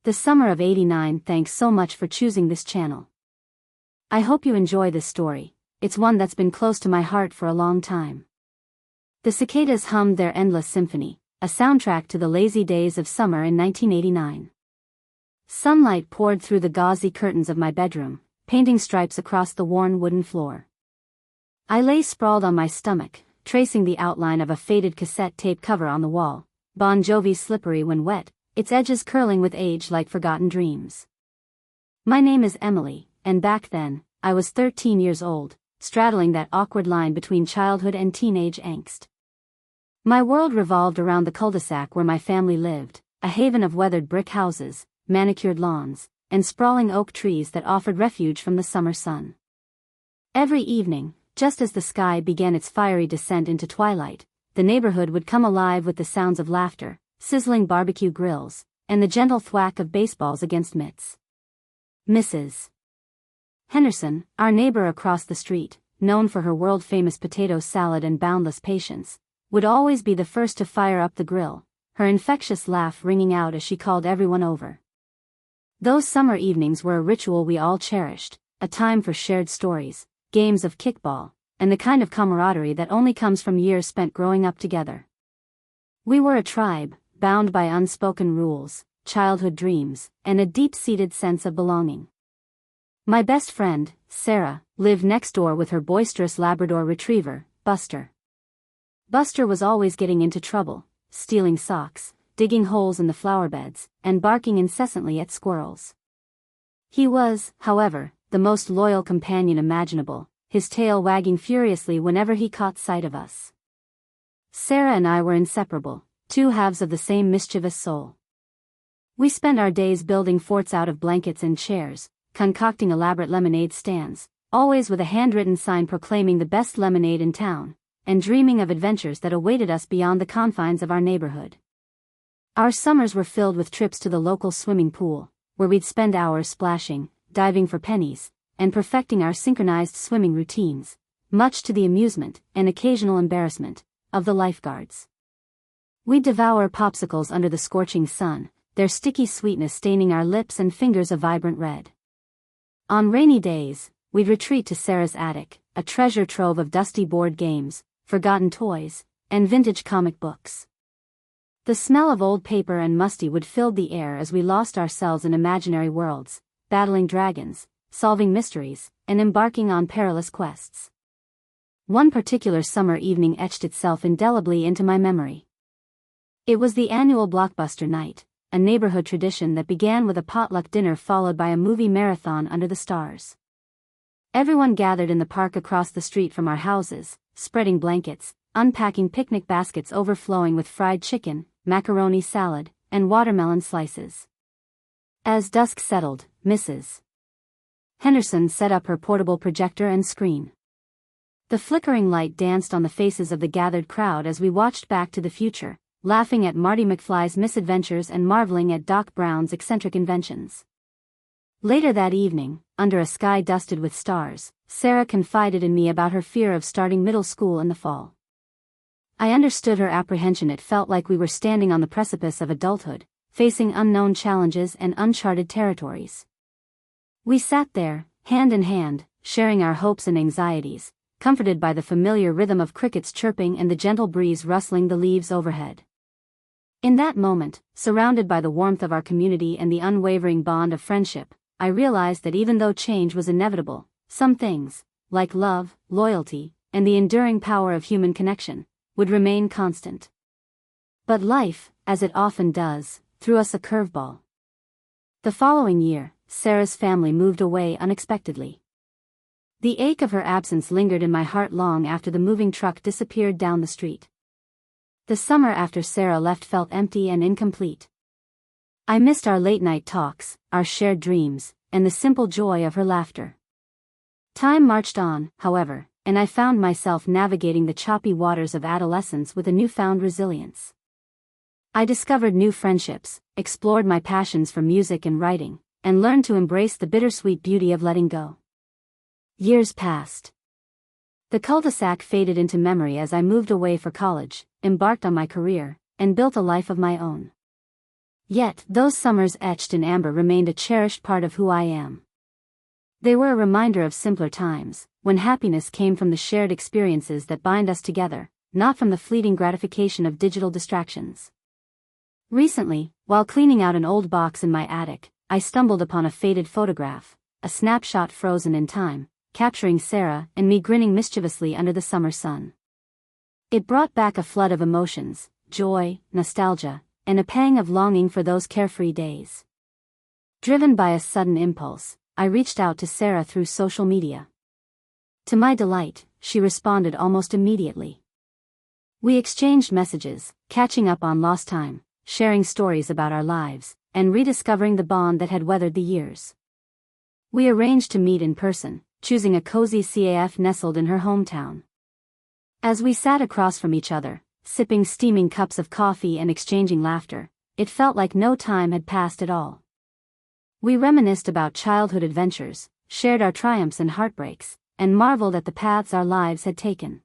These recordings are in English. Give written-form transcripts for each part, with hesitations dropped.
The summer of '89. Thanks so much for choosing this channel. I hope you enjoy this story. It's one that's been close to my heart for a long time. The cicadas hummed their endless symphony, a soundtrack to the lazy days of summer in 1989. Sunlight poured through the gauzy curtains of my bedroom, painting stripes across the worn wooden floor. I lay sprawled on my stomach, tracing the outline of a faded cassette tape cover on the wall, Bon Jovi slippery when wet, its edges curling with age like forgotten dreams. My name is Emily, and back then, I was 13 years old, straddling that awkward line between childhood and teenage angst. My world revolved around the cul-de-sac where my family lived, a haven of weathered brick houses, manicured lawns, and sprawling oak trees that offered refuge from the summer sun. Every evening, just as the sky began its fiery descent into twilight, the neighborhood would come alive with the sounds of laughter, sizzling barbecue grills, and the gentle thwack of baseballs against mitts. Mrs. Henderson, our neighbor across the street, known for her world-famous potato salad and boundless patience, would always be the first to fire up the grill, her infectious laugh ringing out as she called everyone over. Those summer evenings were a ritual we all cherished, a time for shared stories, games of kickball, and the kind of camaraderie that only comes from years spent growing up together. We were a tribe, bound by unspoken rules, childhood dreams, and a deep-seated sense of belonging. My best friend, Sarah, lived next door with her boisterous Labrador retriever, Buster. Buster was always getting into trouble, stealing socks, digging holes in the flower beds, and barking incessantly at squirrels. He was, however, the most loyal companion imaginable, his tail wagging furiously whenever he caught sight of us. Sarah and I were inseparable, two halves of the same mischievous soul. We spent our days building forts out of blankets and chairs, concocting elaborate lemonade stands, always with a handwritten sign proclaiming the best lemonade in town, and dreaming of adventures that awaited us beyond the confines of our neighborhood. Our summers were filled with trips to the local swimming pool, where we'd spend hours splashing, diving for pennies, and perfecting our synchronized swimming routines, much to the amusement and occasional embarrassment of the lifeguards. We'd devour popsicles under the scorching sun, their sticky sweetness staining our lips and fingers a vibrant red. On rainy days, we'd retreat to Sarah's attic, a treasure trove of dusty board games, forgotten toys, and vintage comic books. The smell of old paper and musty wood filled the air as we lost ourselves in imaginary worlds, battling dragons, solving mysteries, and embarking on perilous quests. One particular summer evening etched itself indelibly into my memory. It was the annual Blockbuster night, a neighborhood tradition that began with a potluck dinner followed by a movie marathon under the stars. Everyone gathered in the park across the street from our houses, spreading blankets, unpacking picnic baskets overflowing with fried chicken, macaroni salad, and watermelon slices. As dusk settled, Mrs. Henderson set up her portable projector and screen. The flickering light danced on the faces of the gathered crowd as we watched Back to the Future, laughing at Marty McFly's misadventures and marveling at Doc Brown's eccentric inventions. Later that evening, under a sky dusted with stars, Sarah confided in me about her fear of starting middle school in the fall. I understood her apprehension. It felt like we were standing on the precipice of adulthood, facing unknown challenges and uncharted territories. We sat there, hand in hand, sharing our hopes and anxieties, comforted by the familiar rhythm of crickets chirping and the gentle breeze rustling the leaves overhead. In that moment, surrounded by the warmth of our community and the unwavering bond of friendship, I realized that even though change was inevitable, some things, like love, loyalty, and the enduring power of human connection, would remain constant. But life, as it often does, threw us a curveball. The following year, Sarah's family moved away unexpectedly. The ache of her absence lingered in my heart long after the moving truck disappeared down the street. The summer after Sarah left felt empty and incomplete. I missed our late-night talks, our shared dreams, and the simple joy of her laughter. Time marched on, however, and I found myself navigating the choppy waters of adolescence with a newfound resilience. I discovered new friendships, explored my passions for music and writing, and learned to embrace the bittersweet beauty of letting go. Years passed. The cul-de-sac faded into memory as I moved away for college, embarked on my career, and built a life of my own. Yet, those summers etched in amber remained a cherished part of who I am. They were a reminder of simpler times, when happiness came from the shared experiences that bind us together, not from the fleeting gratification of digital distractions. Recently, while cleaning out an old box in my attic, I stumbled upon a faded photograph, a snapshot frozen in time, capturing Sarah and me grinning mischievously under the summer sun. It brought back a flood of emotions, joy, nostalgia, and a pang of longing for those carefree days. Driven by a sudden impulse, I reached out to Sarah through social media. To my delight, she responded almost immediately. We exchanged messages, catching up on lost time, sharing stories about our lives, and rediscovering the bond that had weathered the years. We arranged to meet in person, choosing a cozy cafe nestled in her hometown. As we sat across from each other, sipping steaming cups of coffee and exchanging laughter, it felt like no time had passed at all. We reminisced about childhood adventures, shared our triumphs and heartbreaks, and marveled at the paths our lives had taken.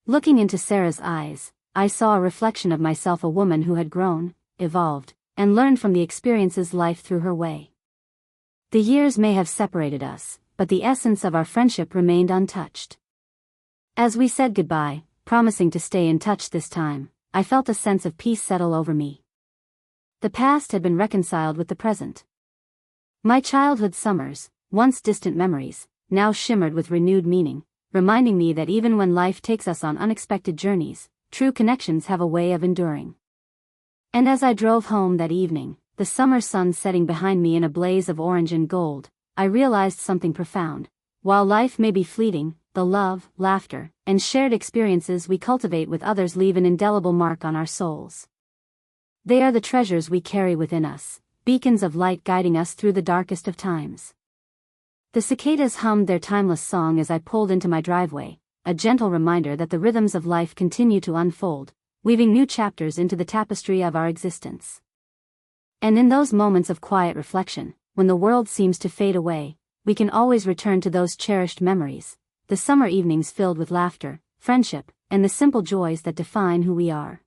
Looking into Sarah's eyes, I saw a reflection of myself, a woman who had grown, evolved, and learned from the experiences life threw her way. The years may have separated us, but the essence of our friendship remained untouched. As we said goodbye, promising to stay in touch this time, I felt a sense of peace settle over me. The past had been reconciled with the present. My childhood summers, once distant memories, now shimmered with renewed meaning, reminding me that even when life takes us on unexpected journeys, true connections have a way of enduring. And as I drove home that evening, the summer sun setting behind me in a blaze of orange and gold, I realized something profound. While life may be fleeting, the love, laughter, and shared experiences we cultivate with others leave an indelible mark on our souls. They are the treasures we carry within us, beacons of light guiding us through the darkest of times. The cicadas hummed their timeless song as I pulled into my driveway, a gentle reminder that the rhythms of life continue to unfold, weaving new chapters into the tapestry of our existence. And in those moments of quiet reflection, when the world seems to fade away, we can always return to those cherished memories, the summer evenings filled with laughter, friendship, and the simple joys that define who we are.